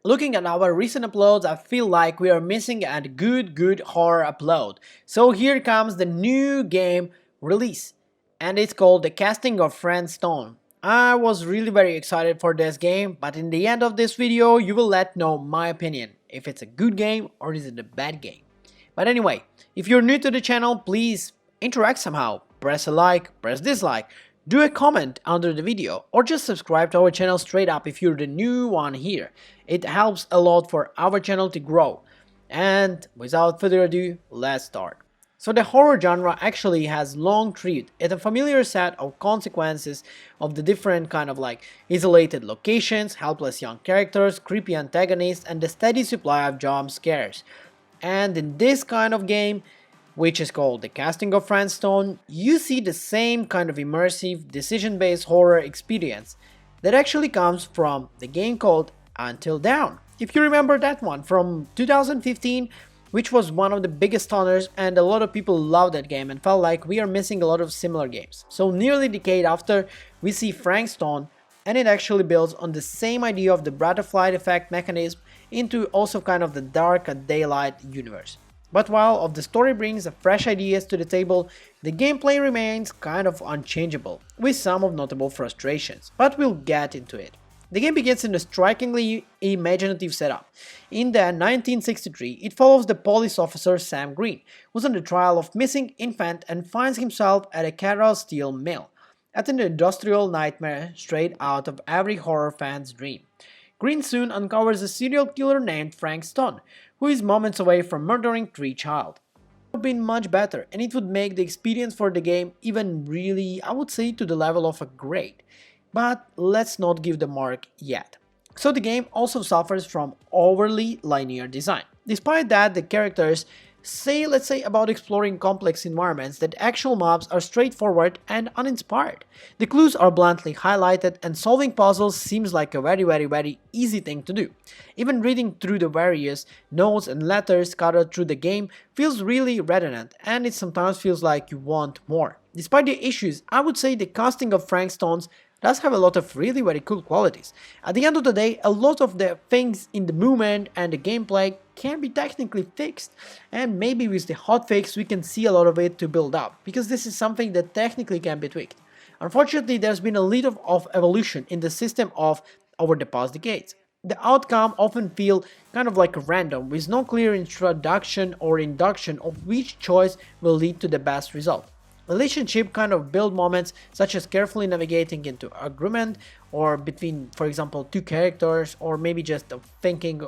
Looking at our recent uploads, I feel like we are missing a good horror upload. So here comes the new game release, and it's called The Casting of Frank Stone. I was really very excited for this game, but in the end of this video, you will let know my opinion, if it's a good game or is it a bad game. But anyway, if you're new to the channel, please interact somehow. Press a like, press dislike, do a comment under the video, or just subscribe to our channel straight up if you're the new one here. It helps a lot for our channel to grow. And without further ado, let's start. So the horror genre actually has long treat at a familiar set of consequences of the different kind of like isolated locations, helpless young characters, creepy antagonists, and the steady supply of jump scares. And in this kind of game, which is called The Casting of Frank Stone, you see the same kind of immersive, decision-based horror experience that actually comes from the game called Until Dawn. If you remember that one from 2015, which was one of the biggest stunners, and a lot of people loved that game and felt like we are missing a lot of similar games. So nearly a decade after, we see Frank Stone, and it actually builds on the same idea of the butterfly effect mechanism into also kind of the dark and daylight universe. But while of the story brings fresh ideas to the table, the gameplay remains kind of unchangeable, with some of notable frustrations, but we'll get into it. The game begins in a strikingly imaginative setup. In the 1963, it follows the police officer Sam Green, who's on the trial of missing infant and finds himself at a Carroll steel mill, at an industrial nightmare straight out of every horror fan's dream. Green soon uncovers a serial killer named Frank Stone, who is moments away from murdering 3 children. It would have been much better, and it would make the experience for the game even really, I would say, to the level of a great. But let's not give the mark yet. So the game also suffers from overly linear design. Despite that, the characters let's say about exploring complex environments, that actual mobs are straightforward and uninspired. The clues are bluntly highlighted, and solving puzzles seems like a very easy thing to do. Even reading through the various notes and letters scattered through the game feels really redundant, and it sometimes feels like you want more. Despite the issues, I would say the casting of Frank Stones does have a lot of really very cool qualities. At the end of the day, a lot of the things in the movement and the gameplay can be technically fixed, and maybe with the hotfix we can see a lot of it to build up, because this is something that technically can be tweaked. Unfortunately, there's been a little of evolution in the system over the past decades. The outcome often feel kind of like random, with no clear introduction or induction of which choice will lead to the best result. Relationship kind of build moments, such as carefully navigating into agreement or between, for example, 2 characters, or maybe just thinking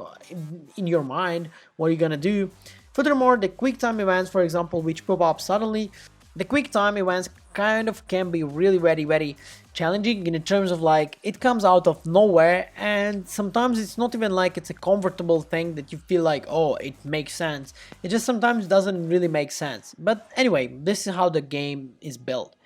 in your mind what you're gonna do. Furthermore, the quick time events, for example, which pop up suddenly, the quick time events kind of can be really very challenging in terms of like it comes out of nowhere, and sometimes it's not even like it's a comfortable thing that you feel like, oh, it makes sense. It just sometimes doesn't really make sense. But anyway, this is how the game is built.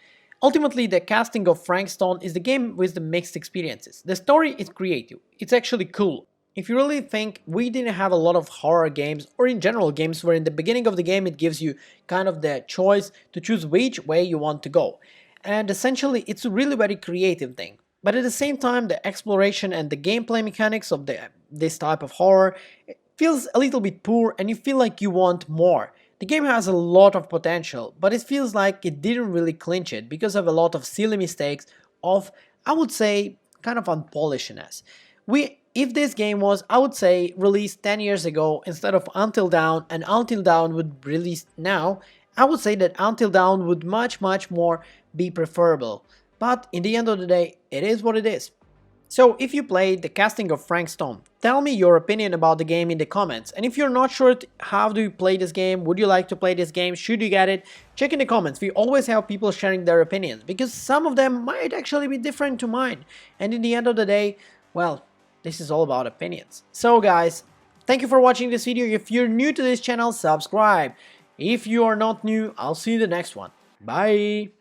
Ultimately, the casting of Frank Stone is the game with the mixed experiences. The story is creative, it's actually cool. If you really think we didn't have a lot of horror games, or in general games where in the beginning of the game it gives you kind of the choice to choose which way you want to go. And essentially it's a really very creative thing. But at the same time, the exploration and the gameplay mechanics of this type of horror feels a little bit poor, and you feel like you want more. The game has a lot of potential, but it feels like it didn't really clinch it because of a lot of silly mistakes of, I would say, kind of unpolishedness. If this game was, I would say, released 10 years ago instead of Until Dawn, and Until Dawn would release now, I would say that Until Dawn would much more be preferable. But in the end of the day, it is what it is. So if you played The Casting of Frank Stone, tell me your opinion about the game in the comments. And if you're not sure how do you play this game, would you like to play this game, should you get it, check in the comments. We always have people sharing their opinions, because some of them might actually be different to mine. And in the end of the day, well, this is all about opinions. So guys, thank you for watching this video. If you're new to this channel, subscribe. If you are not new, I'll see you in the next one. Bye!